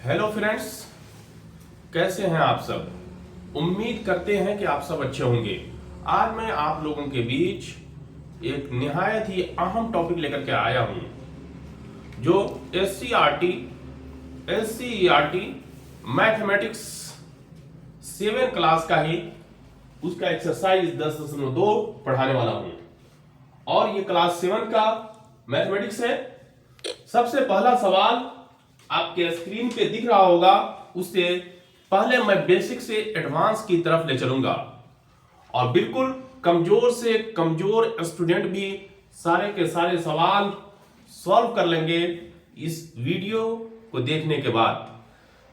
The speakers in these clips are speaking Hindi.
हेलो फ्रेंड्स, कैसे हैं आप सब। उम्मीद करते हैं कि आप सब अच्छे होंगे। आज मैं आप लोगों के बीच एक निहायत ही अहम टॉपिक लेकर के आया हूं, जो एससीईआरटी मैथमेटिक्स 7 क्लास का ही उसका एक्सरसाइज 10.2 पढ़ाने वाला हूं। और ये क्लास 7 का मैथमेटिक्स है। सबसे पहला सवाल आपके स्क्रीन पे दिख रहा होगा, उससे पहले मैं बेसिक से एडवांस की तरफ ले चलूंगा और बिल्कुल कमजोर से कमजोर स्टूडेंट भी सारे के सारे सवाल सॉल्व कर लेंगे इस वीडियो को देखने के बाद।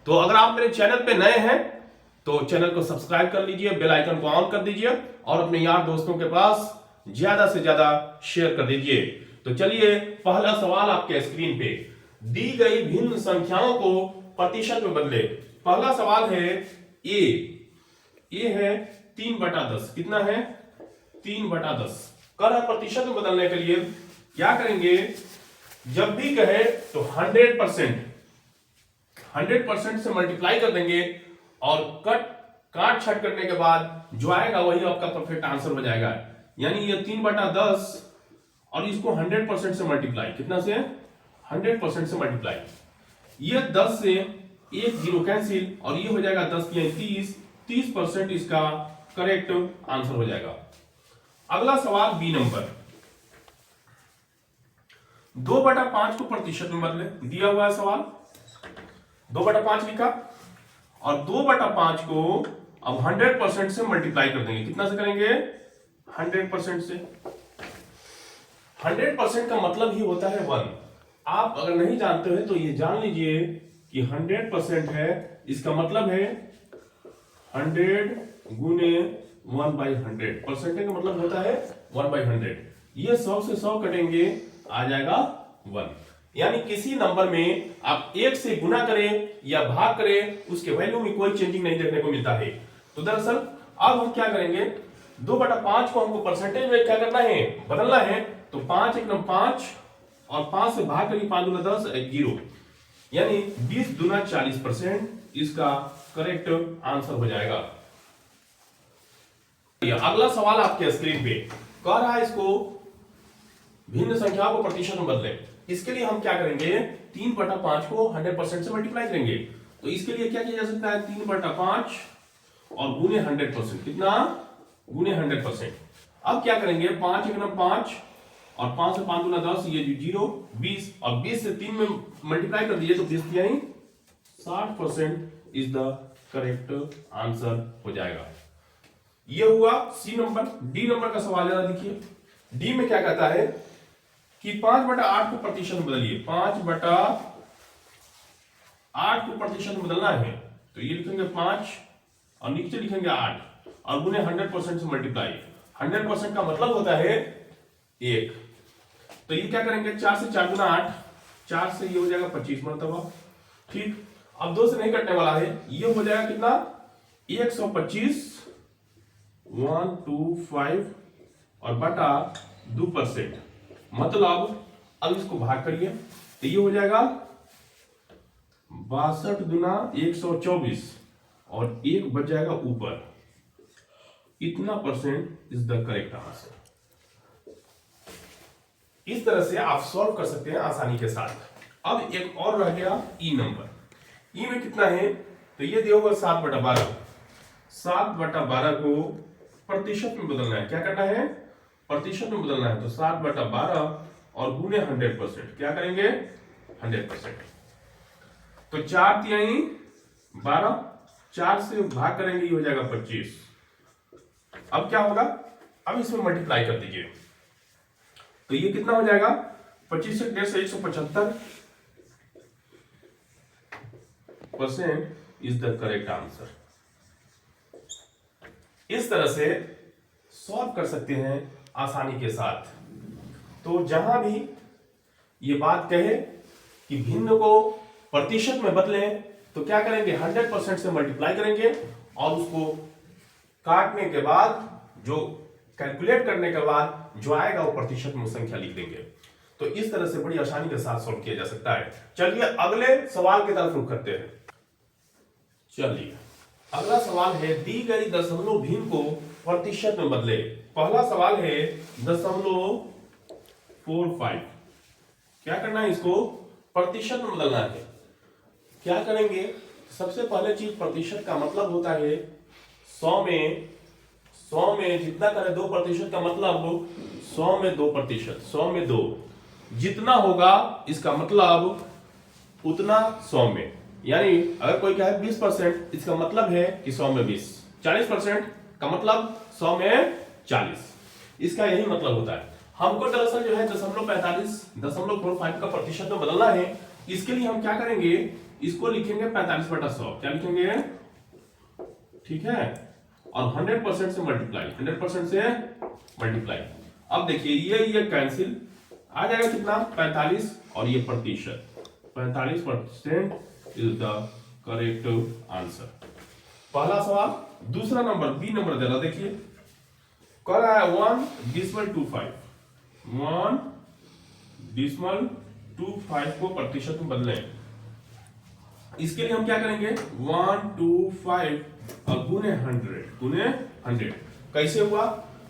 तो अगर आप मेरे चैनल पे नए हैं तो चैनल को सब्सक्राइब कर लीजिए, बेल आइकन को ऑन कर दीजिए और अपने यार दोस्तों के पास ज्यादा से ज्यादा शेयर कर दीजिए। तो चलिए, पहला सवाल आपके स्क्रीन पे, दी गई भिन्न संख्याओं को प्रतिशत में बदले। पहला सवाल है ए है 3/10। कितना है? 3/10। कर है प्रतिशत में बदलने के लिए क्या करेंगे, जब भी कहे तो 100% से मल्टीप्लाई कर देंगे और काट छट करने के बाद जो आएगा वही आपका परफेक्ट आंसर हो जाएगा। यानी ये 3/10 और इसको 100% से मल्टीप्लाई, कितना से? 100% से मल्टीप्लाई। ये 10 से एक जीरो कैंसिल और ये हो जाएगा 10 या 30% इसका करेक्ट आंसर हो जाएगा। अगला सवाल बी नंबर, 2/5 को प्रतिशत में बदले। दिया हुआ है सवाल, 2/5 लिखा और 2/5 को अब 100% से मल्टीप्लाई कर देंगे। कितना से करेंगे? 100% से। 100% का मतलब ही होता है 1। आप अगर नहीं जानते हैं तो ये जान लीजिए कि 100% है, इसका मतलब है 100 गुने 1/100। परसेंटेज का मतलब होता है 1/100। ये 100 से 100 कटेंगे, आ जाएगा 1। यानी किसी नंबर में आप 1 से गुना करें या भाग करें, उसके वैल्यू में कोई चेंजिंग नहीं देखने को मिलता है। तो दरअसल अब हम क्या करेंगे, 2/5 को हमको परसेंटेज में क्या करना है, बदलना है। तो 5 1 5 और 5 से भाग करेंगे, 5 दूना 10 0, यानी 20 दूना 40% इसका करेक्ट आंसर हो जाएगा। अगला सवाल आपके स्क्रीन पे कह रहा है इसको भिन्न संख्याओं को प्रतिशत में बदले। इसके लिए हम क्या करेंगे, 3/5 को 100% से मल्टीप्लाई करेंगे। तो इसके लिए क्या किया जा सकता है, 3/5 और गुने 100%। कितना? गुने 100%। अब क्या करेंगे, 5 1 5 और 5 से 5 दूना 10, ये 0 20 और 20 से 3 में मल्टीप्लाई कर दीजिए तो 20 यानी 60% इज द करेक्ट आंसर हो जाएगा। ये हुआ सी नंबर। डी नंबर का सवाल जरा देखिए। डी में क्या कहता है कि 5/8 को प्रतिशत में बदलिए। 5/8 को प्रतिशत में बदलना है तो ये लिखेंगे 5 और नीचे लिखेंगे 8 और गुने 100% से मल्टीप्लाई। 100% का मतलब होता है 1। तो ये क्या करेंगे, 4 से 4 गुना 8, 4 से ये हो जाएगा 25 मरतबा। ठीक, अब 2 से नहीं कटने वाला है, ये हो जाएगा कितना, 125 125 और बटा 2%। मतलब अब इसको भाग करिए तो ये हो जाएगा 62 दुना 124 और 1 बच जाएगा ऊपर। इतना % इज द करेक्ट आंसर। इस तरह से आप सॉल्व कर सकते हैं आसानी के साथ। अब एक और रह गया ई नंबर। ई में कितना है, तो ये दिया होगा 7/12। 7/12 को प्रतिशत में बदलना है। क्या करना है, प्रतिशत में बदलना है। तो 7/12 और गुने 100%। क्या करेंगे, 100%। तो 4 तिहाई 12, 4 से भाग करेंगे, ये हो जाएगा 25। अब क्या होगा, अब इसमें मल्टीप्लाई कर दीजिए तो ये कितना हो जाएगा, 25 से 1.5 से 175% इज द करेक्ट आंसर। इस तरह से सॉल्व कर सकते हैं आसानी के साथ। तो जहां भी ये बात कहे कि भिन्न को प्रतिशत में बदलें तो क्या करेंगे, 100% से मल्टीप्लाई करेंगे और उसको काटने के बाद, जो कैलकुलेट करने के बाद जो आएगा वो प्रतिशत में संख्या लिख देंगे। तो इस तरह से बड़ी आसानी के साथ सॉल्व किया जा सकता है। चलिए अगले सवाल की तरफ रुख करते हैं। चलिए अगला सवाल है, दी गई दशमलव भिन्न को प्रतिशत में बदले। पहला सवाल है 0.45, क्या करना है, इसको प्रतिशत में बदलना है। क्या करेंगे, सबसे पहले चीज प्रतिशत का मतलब होता है 100 में जितना करे 2% का मतलब 100 में 2%, 100 में 2 जितना होगा इसका मतलब उतना 100 में। यानी अगर कोई कहे 20%, इसका मतलब है कि 100 में 20। 40% का मतलब 100 में 40, इसका यही मतलब होता है। हमको दरअसल जो है 0.45 का प्रतिशत में बदलना है। इसके लिए हम क्या करेंगे, इसको लिखेंगे 45/100। क्या लिखेंगे, ठीक है, और 100% से मल्टीप्लाई, 100% से मल्टीप्लाई। अब देखिए ये कैंसिल आ जाएगा कितना, 45 और ये प्रतिशत, 45% इज द करेक्ट आंसर। पहला सवाल। दूसरा नंबर, बी नंबर दे रहा, देखिए कह रहा है 1.25, 1.25 को प्रतिशत में बदलें। इसके लिए हम क्या करेंगे, 125 और गुने 100 कैसे हुआ,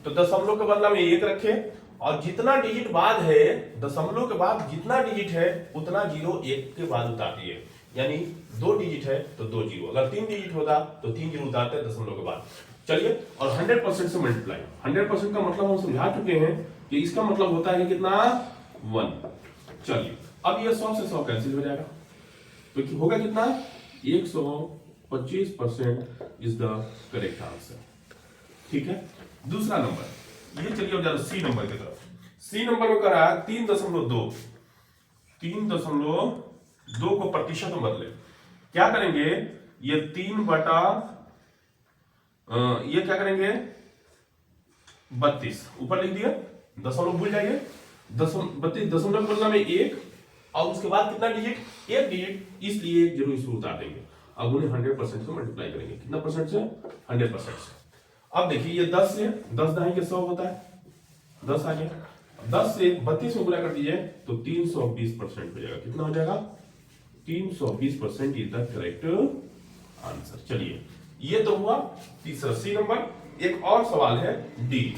तो दशमलव के बदला में 1 रखे और जितना डिजिट बाद है, दशमलव के बाद जितना डिजिट है उतना जीरो 1 के बाद उतारती है। यानी 2 डिजिट है तो 2 जीरो, अगर 3 डिजिट होता तो 3 जीरो उतारते हैं दशमलव के बाद। चलिए, और 100% से मल्टीप्लाई। 100% का मतलब हम समझा चुके हैं कि इसका मतलब होता है कितना, 1। चलिए अब ये 100 से 100 कैंसिल हो जाएगा, तो होगा कितना, 125% इज द करेक्ट आंसर। ठीक है। दूसरा नंबर, ये चलिए अब जरा सी नंबर की तरफ। सी नंबर में करा 3.2 को प्रतिशत में बदले। क्या करेंगे, ये 3 ये क्या करेंगे, 32 ऊपर लिख दिया, दशमलव भूल जाइए, 32 दशमलव के बदला में 1 और उसके बाद कितना डिजिट, 1 डिजिट, इसलिए 1 जीरो इसमें उतार देंगे। अब उन्हें 100% से मल्टीप्लाई करेंगे, कितना परसेंट से, 100% से। अब देखिए ये 10 से 10 दहाई 100 होता है, 10 आ गया, 10 से 32 में गुणा कर दीजिए तो 320% हो जाएगा। कितना हो जाएगा, 320% इज द करेक्ट आंसर। चलिए ये तो हुआ तीसरा, सी नंबर। एक और सवाल है डी।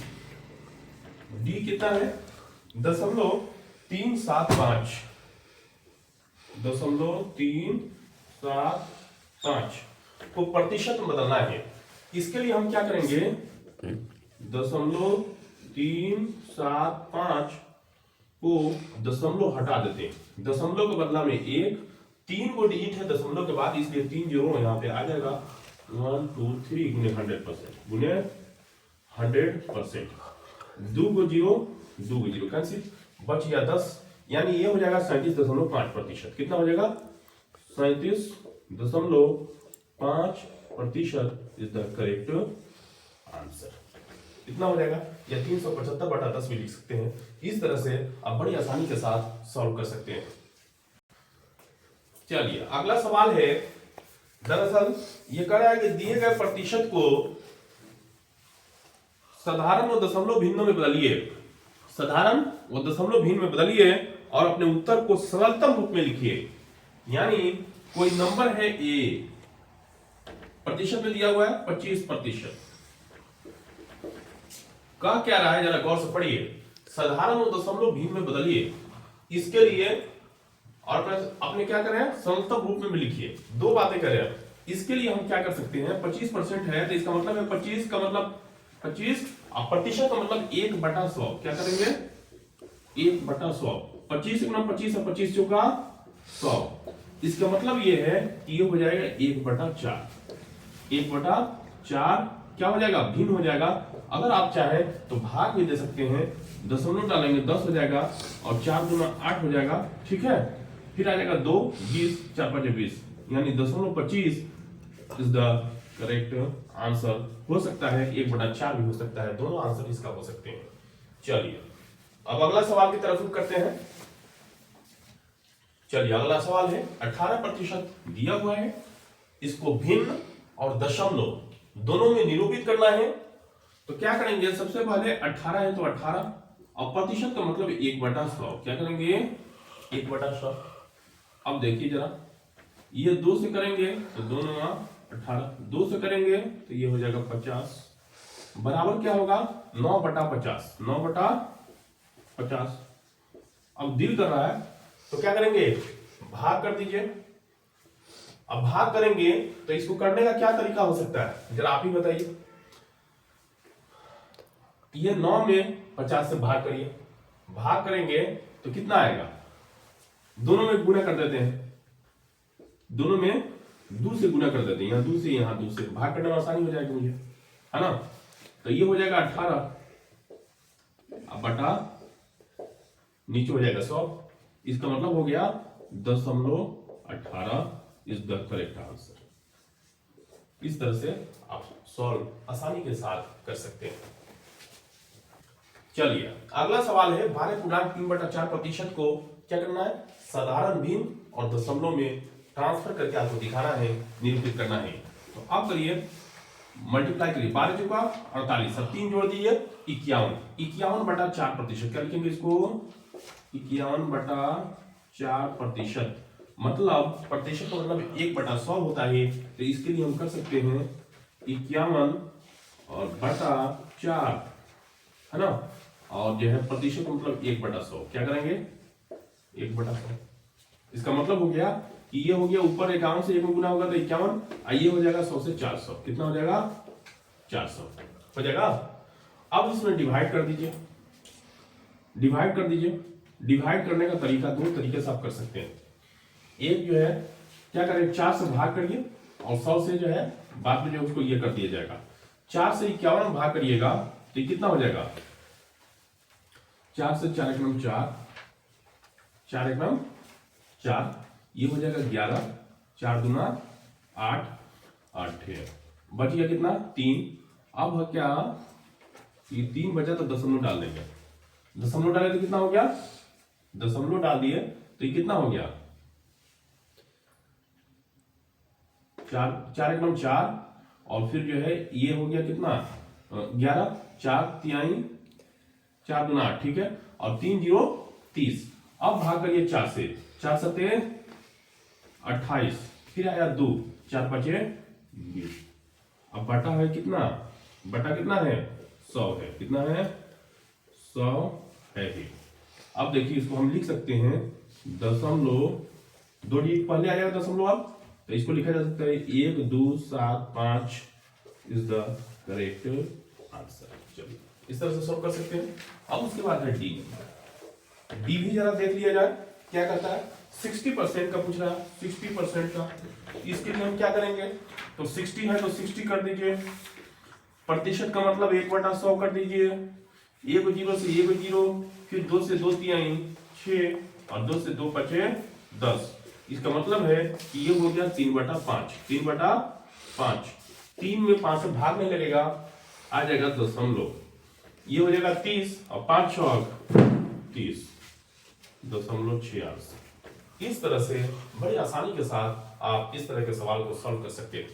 डी कितना है, 0.375 को प्रतिशत में बदलना है। इसके लिए हम क्या करेंगे, 0.375 को दशमलव हटा देते हैं, दशमलव के बदला में 1, 3 को डिजिट है दशमलव के बाद, इसलिए 3 जीरो यहाँ पे आ जाएगा। 1 2 3 गुने 100%, गुने 100%, 2 को जीरो कैंसिल, बच गया 10, यानी ये हो जाएगा 37.5%। कितना हो जाएगा, 37.5% इज द करेक्ट आंसर। इतना हो जाएगा, या 375/10 भी लिख सकते हैं। इस तरह से आप बड़ी आसानी के साथ सॉल्व कर सकते हैं। चलिए अगला सवाल है, दरअसल ये कह रहा है कि दिए गए प्रतिशत को साधारण और दशमलव भिन्नों में बदलिए। साधारण और दशमलव भिन्न में बदलिए और अपने उत्तर को सरलतम रूप में लिखिए। यानी कोई नंबर है ए, प्रतिशत में दिया हुआ है 25%, कह क्या रहा है, जरा गौर से पढ़िए। साधारण और दशमलव भिन्न में बदलिए, इसके लिए और अपने क्या करें, सरलतम रूप में लिखिए। 2 बातें करें। इसके लिए हम क्या कर सकते हैं, 25% है तो इसका मतलब है 25 का मतलब 25 और प्रतिशत का मतलब 1/100। क्या करेंगे, 1/100, 25 गुना 25 और 25 चौका 100। इसका मतलब ये है कि ये हो जाएगा 1/4। 1/4 क्या हो जाएगा, भिन्न हो जाएगा। अगर आप चाहे तो भाग भी दे सकते हैं, दशमलव डालेंगे 10 हो जाएगा और 4 गुना 8 हो जाएगा। ठीक है, फिर आ जाएगा 2 20 4 5 20, यानी 0.25 इज द करेक्ट आंसर। हो सकता है 1/4 भी हो सकता है, दोनों आंसर इसका हो सकते हैं। चलिए अब अगला सवाल की तरफ रुख करते हैं। चलिए अगला सवाल है, 18% दिया हुआ है, इसको भिन्न और दशमलव दोनों में निरूपित करना है। तो क्या करेंगे, सबसे पहले 18 है तो 18 और प्रतिशत का मतलब 1/100। क्या करेंगे, 1/100। अब देखिए जरा, ये 2 से करेंगे तो 2 9 18, 2 से करेंगे तो ये हो जाएगा 50, बराबर क्या होगा 9/50, 9/50। अब दिल कर रहा है तो क्या करेंगे, भाग कर दीजिए। अब भाग करेंगे तो इसको करने का क्या तरीका हो सकता है, जरा आप ही बताइए। ये 9 में 50 से भाग करिए, भाग करेंगे तो कितना आएगा, दोनों में गुणा कर देते हैं, दोनों में 2 से गुणा कर देते हैं, यहाँ 2 से यहाँ 2 से, भाग करने में आसानी हो जाएगी मुझे, है ना। तो ये हो जाएगा 18, अब बटा नीचे हो जाएगा 100, इसका मतलब हो गया 0.18 इज द करेक्ट आंसर। इस तरह से आप सॉल्व आसानी के साथ कर सकते हैं। चलिए अगला सवाल है 12.3/4% को क्या करना है, साधारण भिन्न और दशमलव में ट्रांसफर करके आपको दिखाना है, निरूपित करना है। तो आप करिए, मल्टीप्लाई करिए, 12 चुका 48, अब 3 जोड़ दीजिए 51, 51/4%। क्या लिखेंगे इसको, 51/4%, मतलब प्रतिशत का मतलब 1/100 होता है। तो इसके लिए हम कर सकते हैं 51/4, है ना, और जो है प्रतिशत मतलब 1/100, क्या करेंगे 1/100। इसका मतलब हो गया कि ये हो गया ऊपर 51 से 1 में गुना होगा तो 51, ये हो जाएगा 100 से 400, कितना हो जाएगा 400 हो जाएगा। अब इसमें डिवाइड कर दीजिए, डिवाइड कर दीजिए। डिवाइड करने का तरीका 2 तरीके से आप कर सकते हैं। एक जो है क्या करें, 4 से भाग करिए और 100 से जो है बाद में जो उसको ये कर दिया जाएगा। 4 से 51 भाग करिएगा तो कितना हो जाएगा, 4 से 4 एकम 4, 4 एकम 4, ये हो जाएगा 11, 4 दूना 8, 8 है, बच गया कितना 3। अब क्या, ये 3 बचा तो दशमलव डाल देंगे, दशमलव डाले तो कितना हो गया, दशमलव डाल दिए तो ये कितना हो गया 4, 4 एकम 4, और फिर जो है ये हो गया कितना 11, 4 तिहाई 4 दूना 8, ठीक है, और 3 0 30। अब भाग करिए 4 से, 4 सते 28, फिर आया 2, 4 5 20। अब बटा है कितना, बटा कितना है 100 है, कितना है 100 है ही। अब देखिए इसको हम लिख सकते हैं दशमलव, 2 डिजिट पहले आएगा दशमलव, अब तो इसको लिखा जा सकता है 1 2 7 5 इज द करेक्ट आंसर। चलिए इस तरह से सॉल्व कर सकते हैं। अब उसके बाद है डी, डी भी जरा देख लिया जाए क्या करता है। 60% का पूछ रहा है, 60% का, इसके लिए हम क्या करेंगे, तो 60 है तो 60 कर दीजिए, प्रतिशत का मतलब 1/100 कर दीजिए, 1 0 से 1 0, फिर 2 से 2 तिहाई 6, और 2 से 2 5 10। इसका मतलब है कि ये हो गया 3/5, 3/5, 3 में 5 से भाग नहीं लगेगा, आ जाएगा दशमलव, ये हो जाएगा 30, और 5 चौक 30, 0.86। इस तरह से बड़ी आसानी के साथ आप इस तरह के सवाल को सॉल्व कर सकते हैं।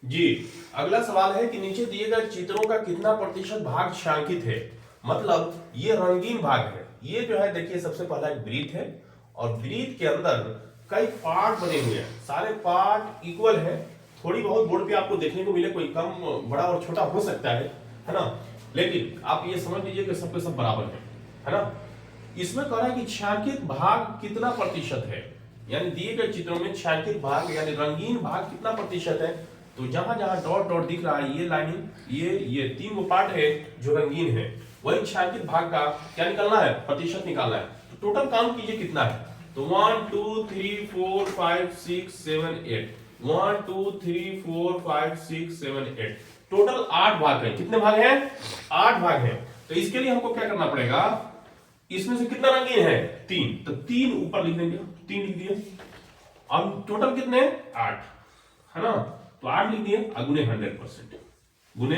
जी अगला सवाल है कि नीचे दिए गए चित्रों का कितना प्रतिशत भाग छायांकित है, मतलब ये रंगीन भाग है। ये जो है देखिए सबसे पहला एक वृत्त है, और वृत्त के अंदर कई पार्ट बने हुए हैं, सारे पार्ट इक्वल है। थोड़ी बहुत बोर्ड पे आपको देखने को मिले, कोई कम बड़ा और छोटा हो सकता है ना, लेकिन आप ये समझ लीजिए कि सबके सब बराबर है ना। इसमें कह रहा है कि छायांकित भाग कितना प्रतिशत है, यानी दिए गए चित्रों में छायांकित भाग यानी रंगीन भाग कितना प्रतिशत है। तो जहां जहां डॉट डॉट दिख रहा है, ये लाइनिंग, ये 3 वो पार्ट है जो रंगीन है, वही छायांकित भाग का क्या निकालना है, प्रतिशत निकालना है। तो टोटल काउंट कीजिए कितना है, तो 1 2 3 4 5 6 7 8, 1 2 3 4 5 6 7 8, टोटल 8 भाग है। कितने भाग हैं, 8 भाग हैं। तो इसके लिए हमको क्या करना पड़ेगा, इसमें से कितना रंगीन है 3, तो 3 ऊपर लिख देंगे, 3 लिख दिए। अब टोटल कितने 8 है ना, तो 8 लिख दिए, गुने 100%, गुने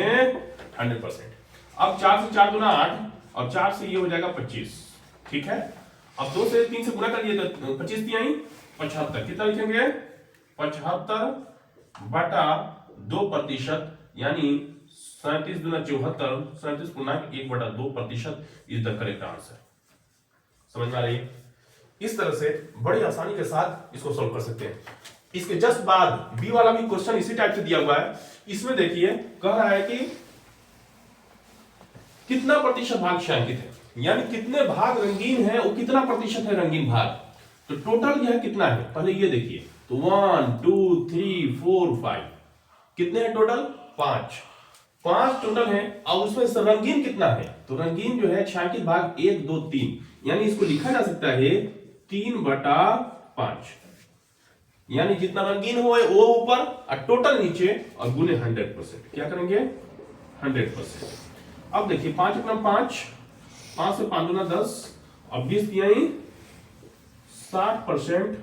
100%। अब 4 से 4 गुना 8, और 4 से ये हो जाएगा 25, ठीक है। अब 2 से 3 से गुना करिए तो 25 तिहाई 75, कितना लिखेंगे 75/2%, यानी 37 दूना 74, 37.1/2% इज द करेक्ट आंसर। समझ में आ रही है। इस तरह से बड़ी आसानी के साथ इसको सॉल्व कर सकते हैं। इसके जस्ट बाद बी वाला भी क्वेश्चन इसी टाइप से दिया हुआ है। इसमें देखिए कह रहा है कि कितना प्रतिशत भाग छायांकित है, यानी कितने भाग रंगीन है और कितना प्रतिशत है रंगीन भाग। तो टोटल यह कितना है पहले ये देखिए, तो 1 2 3 4 5 कितने हैं टोटल, 5 टोटल है। और उसमें से रंगीन कितना है, तो रंगीन जो है छायांकित भाग 1 2 3, यानी इसको लिखा जा सकता है 3/5, यानी जितना रंगीन हो वो ऊपर और टोटल नीचे और गुने 100%। क्या करेंगे 100%। अब देखिए 5 × 5, 5 से 5 दूना 10 और 20 यानी 60%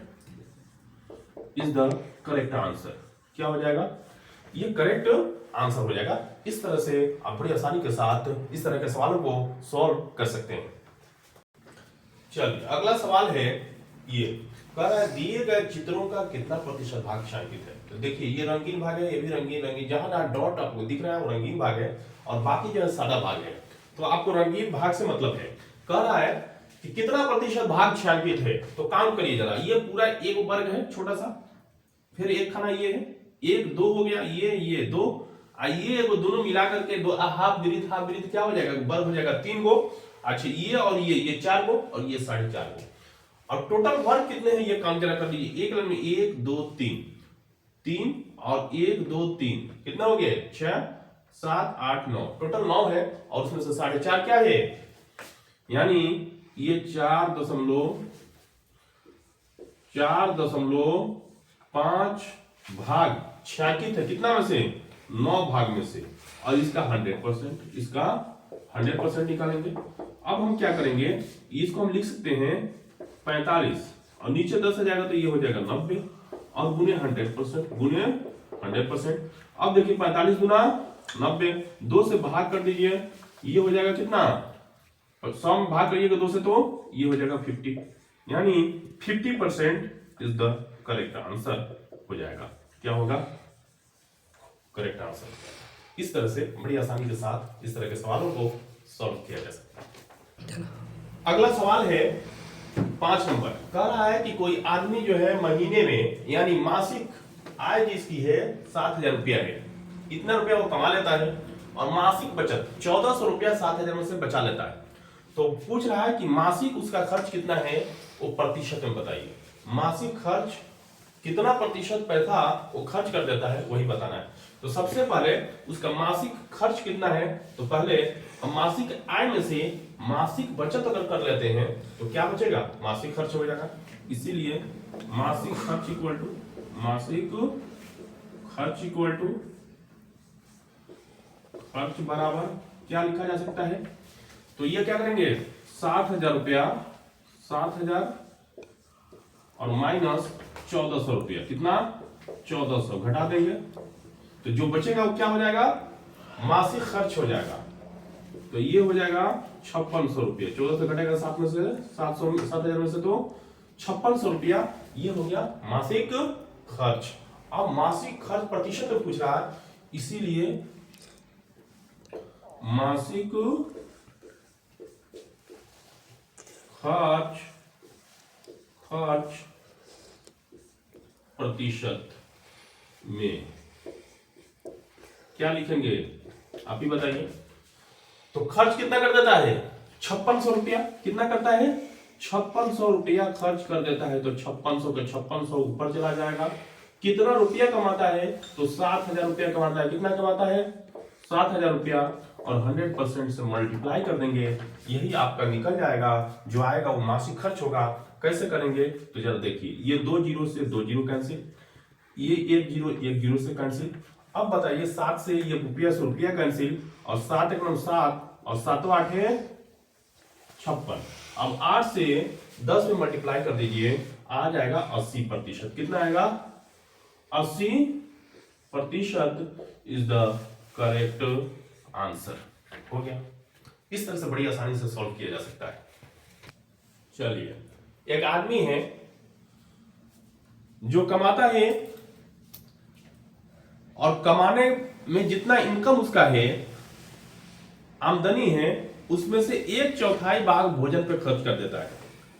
इज द करेक्ट आंसर। क्या हो जाएगा, ये करेक्ट आंसर हो जाएगा। इस तरह से आप बड़ी आसानी के साथ इस तरह के सवालों को सॉल्व कर सकते हैं। चलिए अगला सवाल है, ये कह रहा है दिए गए चित्रों का कितना प्रतिशत भाग छायांकित है। तो देखिए ये रंगीन भाग है, ये भी रंगीन, जहां जहां डॉट आपको दिख रहा है वो रंगीन भाग है और बाकी जो है सादा भाग है। तो आपको रंगीन भाग से मतलब है, कह रहा है कि कितना प्रतिशत भाग छायांकित है। तो काउंट करिए जरा, ये पूरा एक वर्ग है छोटा सा, फिर एक खाना ये है, 1 2 हो गया, ये 2, ये दोनों मिला करके 2 हाफ विरित क्या हो जाएगा, वर्ग हो जाएगा 3 गो। अच्छा ये और ये 4 गो और ये 4.5 गो। और टोटल वर्ग कितने हैं ये काउंट कर लीजिए। एक लाइन में 1 2 3 और 1 2 3 कितना हो गया, 6 7 8 9, टोटल 9 है। और उसमें से 4.5 क्या है, यानी ये 4.5 भाग छायांकित है, कितना में से 9 भाग में से, और इसका 100%, इसका 100% निकालेंगे। अब हम क्या करेंगे, इसको हम लिख सकते हैं 45 और नीचे 10 आ जाएगा तो ये हो जाएगा 90 और गुने 100%। अब देखिए 45 गुना 90, 2 से भाग कर दीजिए, ये हो जाएगा कितना, सम भाग करिएगा 2 से तो ये हो जाएगा 50, यानी 50% इज द करेक्ट आंसर हो जाएगा। क्या होगा, करेक्ट आंसर। इस तरह से बड़ी आसानी के साथ इस तरह के सवालों को सॉल्व किया जा सकता है। अगला सवाल है 5 नंबर, कह रहा है कि कोई आदमी जो है महीने में यानी मासिक आय जिसकी है 7,000 रुपया है, इतना रुपया वो कमा लेता है और मासिक बचत 1,400 रुपया 7,000 में से बचा लेता है। तो पूछ रहा है कि मासिक उसका खर्च कितना है, वो प्रतिशत में बताइए। मासिक खर्च कितना प्रतिशत पैसा वो खर्च कर देता है वही बताना है। तो सबसे पहले उसका मासिक खर्च कितना है, तो पहले हम मासिक आय में से मासिक बचत अगर कर लेते हैं तो क्या बचेगा, मासिक खर्च हो जाएगा। इसीलिए मासिक खर्च इक्वल टू खर्च बराबर क्या लिखा जा सकता है, तो ये क्या करेंगे 7,000 रुपया, 7,000 और माइनस 1,400 रुपया, कितना 1,400 घटा देंगे तो जो बचेगा वो क्या हो जाएगा, मासिक खर्च हो जाएगा। तो ये हो जाएगा 5,600 रुपया, 14 से घटेगा 7 में से 7,000 में से तो 5,600 रुपया, ये हो गया मासिक खर्च। अब मासिक खर्च प्रतिशत में पूछ रहा है, इसीलिए मासिक खर्च प्रतिशत में क्या लिखेंगे, आप ही बताइए। तो खर्च कितना कर देता है, 5,600 रुपया, कितना करता है 5,600 रुपया खर्च कर देता है। तो 5,600 का 5,600 ऊपर चला जाएगा। कितना रुपया कमाता है, तो 7,000 रुपया कमाता है। कितना कमाता है 7,000 रुपया, और 100% से मल्टीप्लाई कर देंगे, यही आपका निकल जाएगा। जो आएगा वो मासिक खर्च होगा। कैसे करेंगे, तो जरा देखिए, ये 2 जीरो से 2 जीरो कैंसिल, ये 1 जीरो से कैंसिल। अब बताइए 7 से ये रुपया से रुपया कैंसिल, और 7 × 7 और 7 8 है 56। अब 8 से 10 में मल्टीप्लाई कर दीजिए, आ जाएगा 80%। कितना आएगा 80% इज द करेक्ट आंसर। हो गया। इस तरह से बड़ी आसानी से सॉल्व किया जा सकता है। चलिए, एक आदमी है जो कमाता है और कमाने में जितना इनकम उसका है, आमदनी है, उसमें से 1/4 भाग भोजन पर खर्च कर देता है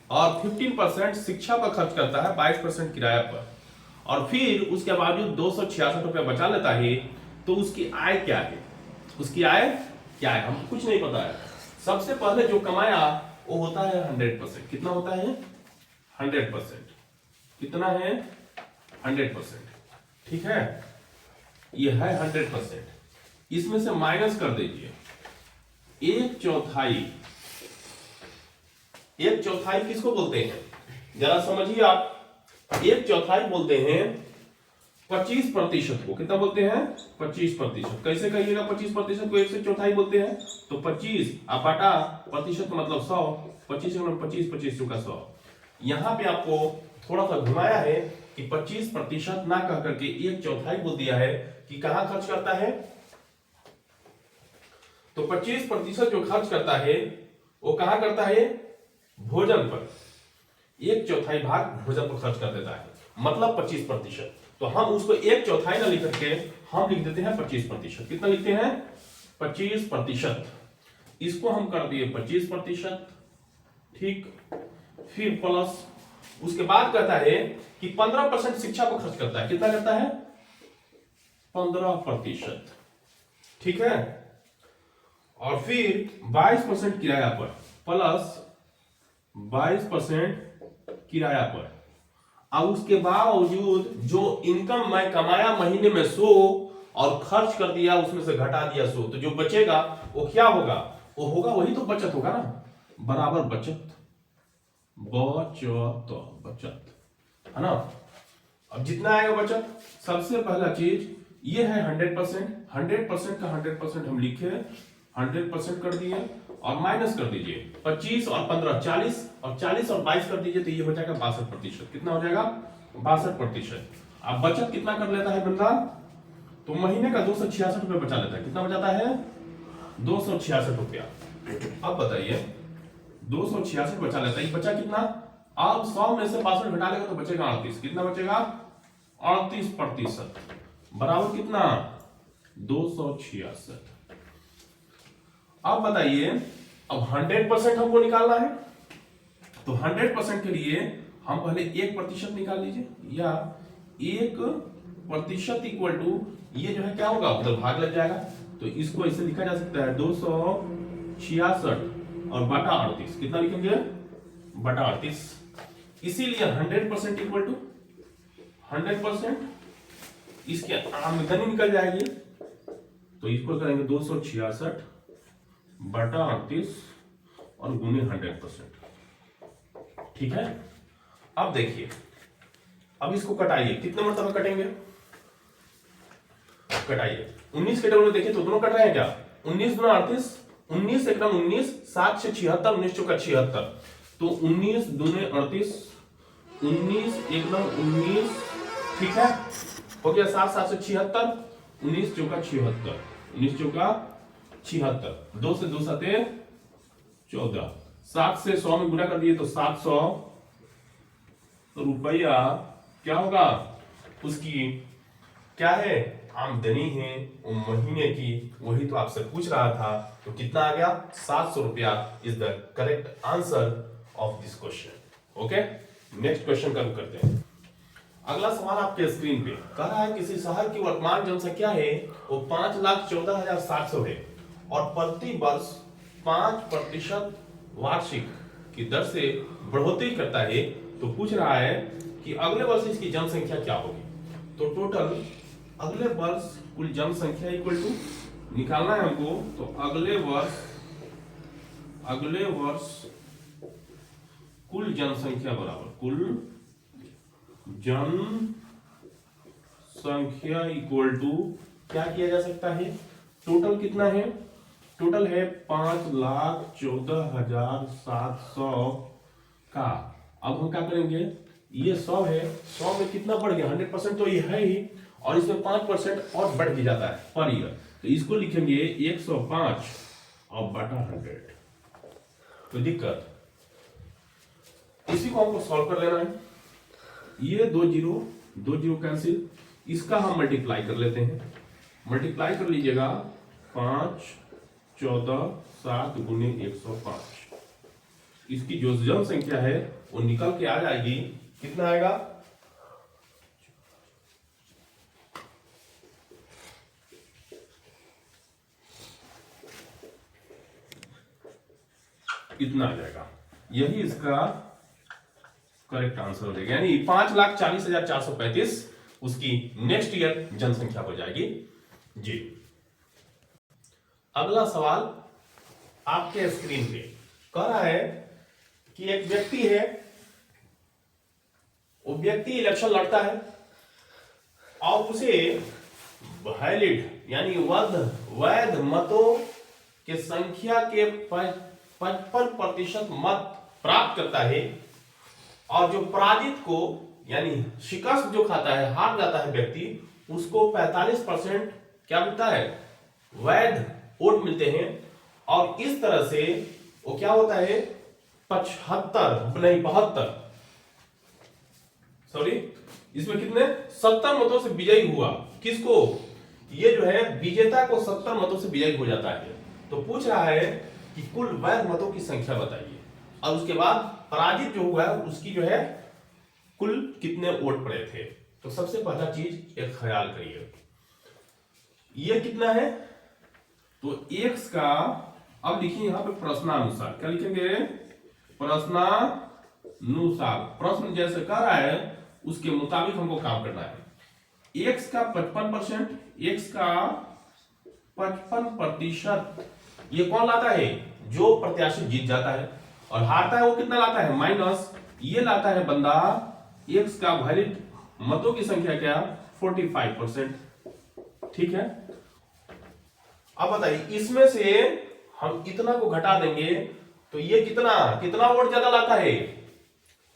और 15% शिक्षा पर खर्च करता है, 22% किराया पर, और फिर उसके बावजूद 266 रुपया बचा लेता है, तो उसकी आय क्या है? उसकी आय क्या है हमको कुछ नहीं पता है। सबसे पहले जो कमाया वो होता है 100%। कितना होता है? 100%। कितना है? 100%। ठीक है, ये है 100%। इसमें से माइनस कर दीजिए 1/4। 1/4 किसको बोलते हैं? जरा समझिए आप। 1/4 बोलते हैं 25% को। कितना बोलते हैं? 25%। कैसे कहिएगा 25% को? 1/4 बोलते हैं तो 25 अब बटा प्रतिशत मतलब 100। 25 25 25 का 100। यहां पे आपको थोड़ा सा घुमाया है कि 25% ना कह करके 1/4 बोल दिया है कि कहां खर्च करता है। तो 25% जो खर्च करता है वो कहां करता है? भोजन पर। 1/4 भाग भोजन पर खर्च कर देता है, मतलब 25%। तो हम उसको 1/4 ना लिख करके हम लिख देते हैं 25%। कितना लिखते हैं? 25%। इसको हम कर दिए 25%। ठीक, फिर प्लस उसके बाद कहता है कि 15% शिक्षा पर खर्च करता है। कितना करता है? 15%। ठीक है, और फिर 22% किराया पर प्लस 22% किराया पर। अब उसके बावजूद जो इनकम मैं कमाया महीने में 100 और खर्च कर दिया उसमें से घटा दिया 100, तो जो बचेगा वो क्या होगा? वो होगा वही तो बचत होगा ना, बराबर बचत। बचत है ना। अब जितना आएगा बचत, सबसे पहला चीज ये है 100%। 100% का 100% हम लिखे 100% कर दिए और माइनस कर दीजिए 25 और 15 40 और 40 और 22 कर दीजिए तो ये हो जाएगा 62%। कितना हो जाएगा? 62%। अब बचत कितना कर लेता है बंदा? तो महीने का 266 रुपया बचा लेता है। कितना बचाता है? 266 रुपया। अब बताइए 266 बचा लेता है, बचा कितना? अब 100 में से 62 घटा लेगा तो बचेगा 38। कितना बचेगा? 38%। बराबर कितना? 266। अब बताइए, अब 100% हमको निकालना है तो 100% के लिए हम पहले 1% निकाल लीजिए, या 1% इक्वल टू ये जो है क्या होगा? उधर भाग लग जाएगा तो इसको ऐसे लिखा जा सकता है 266 और बटा 38। कितना लिखेंगे? बटा 38। इसीलिए 100% इक्वल टू 100%। इसकी आमदनी निकल जाएगी तो इसको करेंगे 266 बटा 38 और गुने 100%। ठीक है, अब देखिए, अब इसको कटाइए। कितने मरतबा कटेंगे? कटाइए 19 के डबल में देखिए तो दोनों कट रहे हैं क्या? 19 गुना 38, 19 एकदम 19, 7 से 76, 19 चौका 76, तो 19 दूने 38, 19 एकदम 19। ठीक है, हो गया 7 7 से 76, 19 चौका 76, 19 चौका 76, 2 से 2 सते 14, 7 से 100 में गुना कर दिए तो 700 रुपया क्या होगा? उसकी क्या है? आमदनी है वो महीने की, वही तो आपसे पूछ रहा था। तो कितना आ गया? 700 रुपया is the correct answer of this question. Okay, next question का करते हैं। अगला सवाल आपके स्क्रीन पे कह रहा है किसी शहर की वर्तमान जनसंख्या है वो 5,14,700 है और प्रति वर्ष 5% वार्षिक की दर से बढ़ोतरी करता है। तो पूछ रहा है कि अगले वर्ष इसकी जनसंख्या क्या होगी। तो टोटल अगले वर्ष कुल जनसंख्या इक्वल टू निकालना है हमको। तो अगले वर्ष कुल जनसंख्या बराबर कुल जनसंख्या इक्वल टू क्या किया जा सकता है? टोटल कितना है? टोटल है 5,14,700 का। अब हम क्या करेंगे? ये 100 है, 100 में कितना बढ़ गया? 100% तो ये है ही, और इसमें 5% और बढ़ भी जाता है पर ईयर। तो इसको लिखेंगे 105 और बटा 100। तो दिक्कत, इसी को हमको सॉल्व कर लेना है। ये 2 जीरो कैंसिल, इसका हम मल्टीप्लाई कर लेते हैं। मल्टीप्लाई कर लीजिएगा 5 14 7 गुने 105। इसकी जो जनसंख्या है वो निकल के आ जाएगी। कितना आएगा? इतना आ जाएगा। यही इसका करेक्ट आंसर हो जाएगा, यानी 5,40,435 उसकी नेक्स्ट ईयर जनसंख्या हो जाएगी जी। अगला सवाल आपके स्क्रीन पे कह रहा है कि एक व्यक्ति है, वो व्यक्ति इलेक्शन लड़ता है और उसे वैलिड यानी वैध मतों के संख्या के 55% मत प्राप्त करता है, और जो पराजित को यानी शिकस्त जो खाता है, हार जाता है व्यक्ति, उसको 45% क्या मिलता है, वैध वोट मिलते हैं। और इस तरह से वो क्या होता है, 72 सॉरी इसमें कितने 70 मतों से विजयी हुआ। किसको, ये जो है विजेता को 70 मतों से विजयी हो जाता है। तो पूछ रहा है कि कुल वैध मतों की संख्या बताइए, और उसके बाद पराजित जो हुआ है उसकी जो है कुल कितने वोट पड़े थे। तो सबसे पहला चीज एक ख्याल करिए, ये कितना है, तो x का, अब लिखिए यहां पे प्रश्नानुसार, क्या लिखेंगे, प्रश्नानुसार, प्रश्न जैसे कर रहा है उसके मुताबिक हमको काम करना है। x का 55%, x का 55%, ये कौन लाता है, जो प्रत्याशी जीत जाता है, और हारता है वो कितना लाता है, माइनस ये लाता है बंदा x का वैलिड मतों की संख्या क्या, 45%। ठीक है, अब बताइए इसमें से हम इतना को घटा देंगे तो ये कितना वोट ज्यादा लाता है,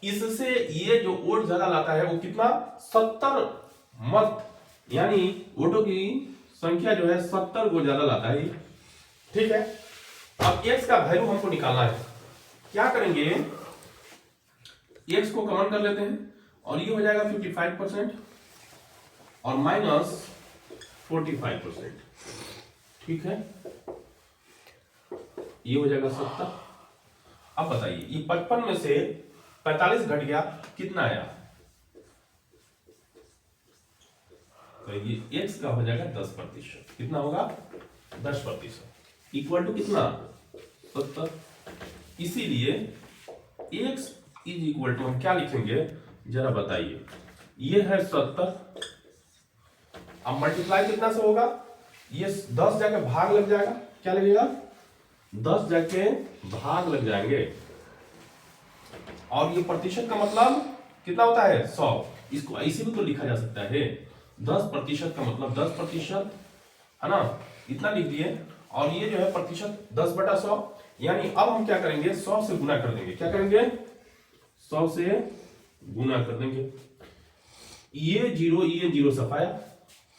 इससे ये जो वोट ज्यादा लाता है वो कितना, 70 मत, यानी वोटों की संख्या जो है 70 को ज्यादा लाता है। ठीक है, अब x का वैल्यू हमको निकालना है, क्या करेंगे, x को कॉमन कर लेते हैं और ये हो जाएगा 55% और माइनस 45%। ठीक है, ये हो जाएगा 70। अब बताइए ये 55 में से 45 घट गया, कितना आया, तो ये x का हो जाएगा 10%। कितना होगा, 10%, इक्वल टू कितना, 70। इसीलिए x इज इक्वल टू हम क्या लिखेंगे, जरा बताइए, ये है 70, अब मल्टीप्लाई कितना से होगा, ये 10 जाके भाग लग जाएगा, क्या लगेगा, 10 जाके भाग लग जाएंगे, और ये प्रतिशत का मतलब कितना होता है, 100। इसको ऐसे भी तो लिखा जा सकता है, 10% का मतलब 10%, है ना, इतना लिख दिए, और ये जो है प्रतिशत 10/100, यानी अब हम क्या करेंगे, 100 से गुना कर देंगे, क्या करेंगे, 100 से गुना कर देंगे, ये जीरो सफाया,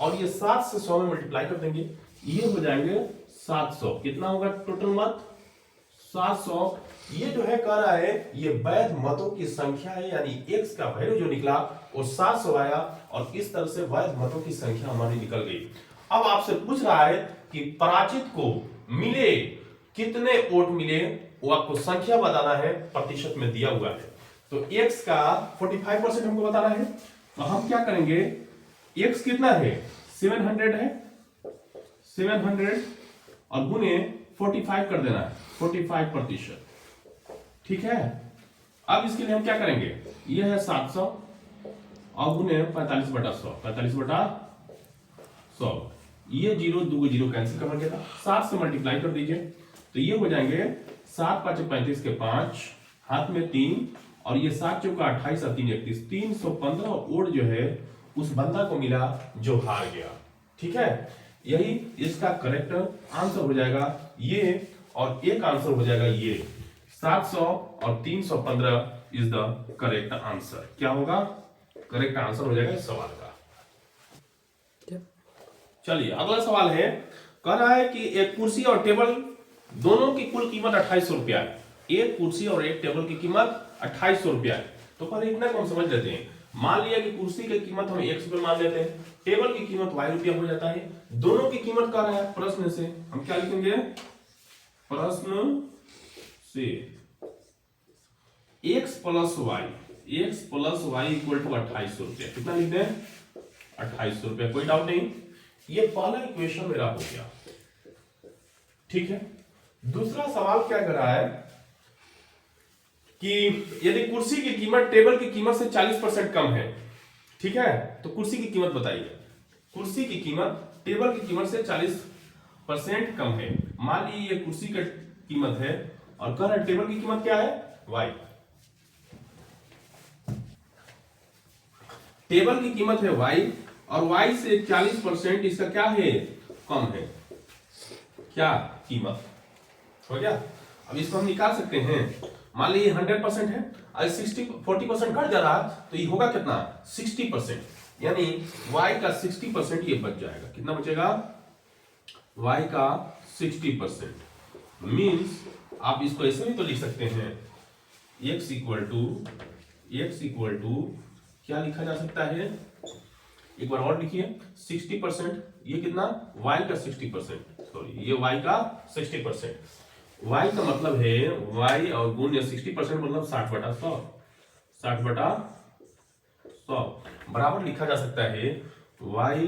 और ये 7 से 100 में मल्टीप्लाई कर देंगे, ये हो जाएंगे 700। कितना होगा टोटल मत, 700। ये जो है कह रहा है ये वैध मतों की संख्या है, यानी x का वैल्यू जो निकला वो 700 आया, और इस तरह से वैध मतों की संख्या हमारी निकल गई। अब आपसे पूछ रहा है कि पराजित को मिले कितने वोट मिले, वो आपको संख्या बताना है, प्रतिशत में दिया हुआ है। तो x का 45% हमको बताना है, तो हम क्या करेंगे, x कितना है, 700 है, 700 और गुने 45 कर देना है, 45%। ठीक है, अब इसके लिए हम क्या करेंगे, ये है 700 और गुने 45/100, 45/100, ये 0 2 0 कैंसिल कर देगा, 7 से मल्टीप्लाई कर दीजिए, तो ये हो जाएंगे 7 5 35 के 5, हाथ में 3, और ये 7 चौका 28 और 3 31, 315 वोट जो है उस बंदा को मिला जो हार गया। ठीक है, यही इसका करेक्ट आंसर हो जाएगा ये, और एक आंसर हो जाएगा ये, 700 और 315 इज द करेक्ट आंसर। क्या होगा, करेक्ट आंसर हो जाएगा इस सवाल का। चलिए अगला सवाल है, कह रहा है कि एक कुर्सी और टेबल दोनों की कुल कीमत 2800 रुपया है, एक कुर्सी और एक टेबल की कीमत 2800 रुपया है। तो पहले इतना को हम समझ लेते हैं, मान लिया कि कुर्सी की कीमत हम ₹100 मान लेते हैं, टेबल की कीमत y रुपया हो जाता है, दोनों की कीमत क्या है, प्रश्न से हम क्या लिखेंगे, प्रश्न से x plus y equal to 2800 रुपया, कितना लिख दें, 2800 रुपया, कोई डाउट नहीं, ये पहला इक्वेशन मेरा हो गया। ठीक है, दूसरा सवाल क्या कर रहा है, कि यदि कुर्सी की कीमत टेबल की कीमत से 40% कम है, ठीक है, तो कुर्सी की कीमत बताइए। कुर्सी की कीमत टेबल की कीमत से 40% कम है। मान लीजिए ये कुर्सी की कीमत है और कह रहा है टेबल की कीमत क्या है, y। टेबल की कीमत है y और y से 40% इसका क्या है, कम है। क्या कीमत हो गया। अब इसको हम निकाल सकते हैं। मान लीजिए 100% है और 40% घट जा रहा तो ये होगा कितना, 60%। यानी y का 60% ये बच जाएगा। कितना बचेगा, y का 60%। मीन्स आप इसको ऐसे भी तो लिख सकते हैं, x इक्वल टू क्या लिखा जा सकता है, एक बार और लिखिए, 60%। ये कितना, y का 60%, सॉरी ये y का 60%। y का मतलब है y और गुण 60% मतलब 60/100। 60/100 बराबर लिखा जा सकता है y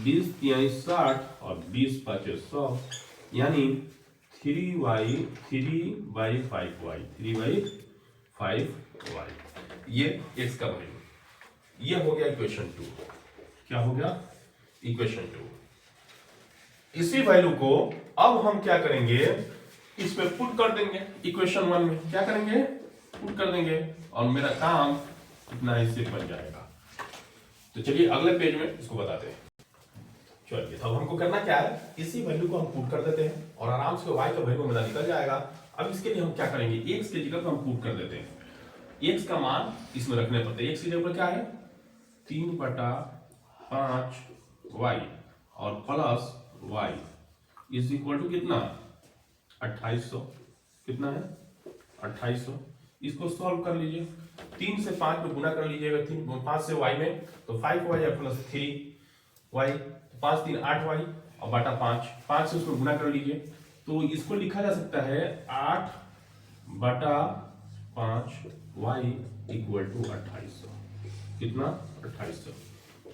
20 तिहाई 60 और 20×5 100, यानी 3/5y। ये x का वैल्यू, ये हो गया इक्वेशन 2। क्या हो गया, इक्वेशन 2। इसी वैल्यू को अब हम क्या करेंगे, इसमें पुट कर देंगे। इक्वेशन 1 में क्या करेंगे, पुट कर देंगे और मेरा काम इतना हिस्से बन जाएगा। तो चलिए अगले पेज में इसको बताते हैं। चलिए अब हमको करना क्या है, इसी वैल्यू को हम पुट कर देते हैं और आराम से y का वैल्यू मेरा निकल जाएगा। अब इसके लिए हम क्या करेंगे, x की जगह पर हम पुट कर देते हैं। x का मान इसमें रखने पड़ते हैं। x की जगह पर क्या है, 3/5y और plus y is equal to कितना, 2800। कितना है, 2800। इसको सॉल्व कर लीजिए, 3 से 5 में गुना कर लीजिएगा, 5 से y में तो 5y प्लस 3y, 5 3 8y और बटा 5 से उसको गुना कर लीजिए। तो इसको लिखा जा सकता है 8/5y इक्वल टू 2800। कितना, 2800।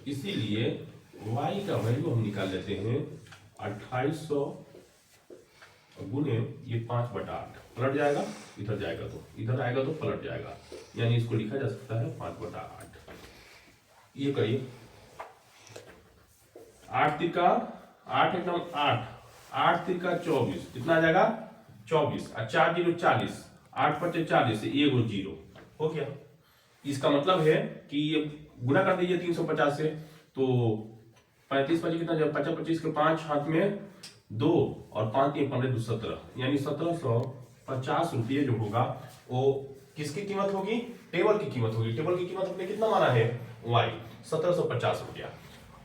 इसीलिए y का वैल्यू हम निकाल लेते हैं 2800 गुने ये 5/8। पलट जाएगा, इधर जाएगा तो इधर आएगा तो पलट जाएगा, यानी इसको लिखा जा सकता है 5/8। ये करिए, 8 तिका 8 एकदम 8 तिका 24, कितना आ जाएगा 24 और 4 0 40, 8 5 40 से ये 0 हो गया। इसका मतलब है कि ये गुना कर दीजिए 350 से, तो 35 5 कितना जाएगा, 50 25 के 5 हाथ में 2 और 5 3 15 2 17, यानी 1750 रुपये जो होगा वो किसकी कीमत होगी, टेबल की कीमत होगी। टेबल की कीमत हमने कितना माना है, y 1750 रुपया।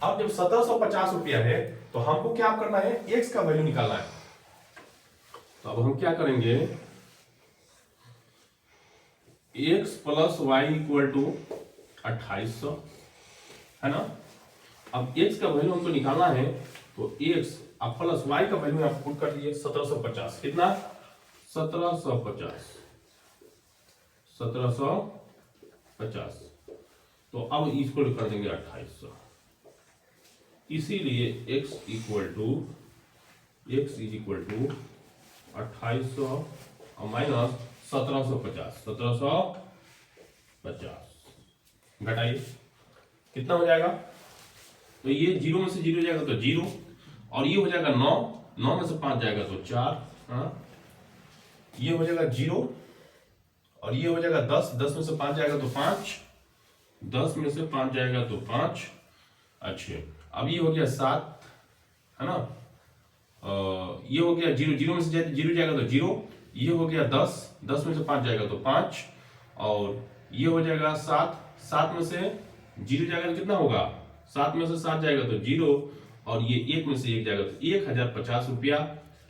अब जब 1750 रुपया है तो हमको क्या करना है, x का वैल्यू निकालना है। तो अब हम क्या करेंगे, x plus y equal to 2800 है ना। अब x का वैल्यू हमको निकालना है तो x अब प्लस y का वैल्यू आप पुट कर दीजिए 1750। कितना, 1750। तो अब इसको कर देंगे 2800। इसीलिए x इज इक्वल टू 2800 और माइनस 1750 घटाइए, कितना हो जाएगा। तो ये 0 में से 0 जाएगा तो 0 और ये हो जाएगा 9 में से 5 जाएगा तो 4, हाँ ये हो जाएगा 0 और ये हो जाएगा 10 में से 5 जाएगा तो 5, 10 में से 5 जाएगा तो 5। अच्छे, अब ये हो गया 7 है ना, ये हो गया 0 में से 0 जाएगा तो 0, ये हो गया 10 में से 5 जाएगा तो 5 और ये हो जाएगा 7 में से 0 जाएगा तो कितना होगा, 7 में से 7 जाएगा तो 0 और ये 1 में से 1 जाएगा तो 1050 रुपया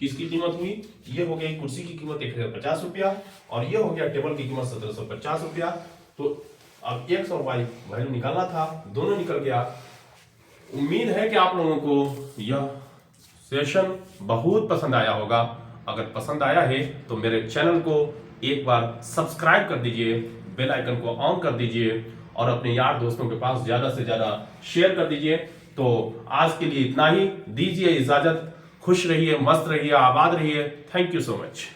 किसकी कीमत हुई। ये हो गई कुर्सी की कीमत 1050 रुपया और ये हो गया टेबल की कीमत 1750 रुपया। तो अब x और y वैल्यू निकालना था, दोनों निकल गया। उम्मीद है कि आप लोगों को यह सेशन बहुत पसंद आया होगा। अगर पसंद आया है तो मेरे चैनल को एक बार सब्सक्राइब कर दीजिए, बेल आइकन को ऑन कर दीजिए और अपने यार दोस्तों के पास ज्यादा से ज्यादा शेयर कर दीजिए। तो आज के लिए इतना ही, दीजिए इजाजत। खुश रहिए, मस्त रहिए, आबाद रहिए। Thank you so much.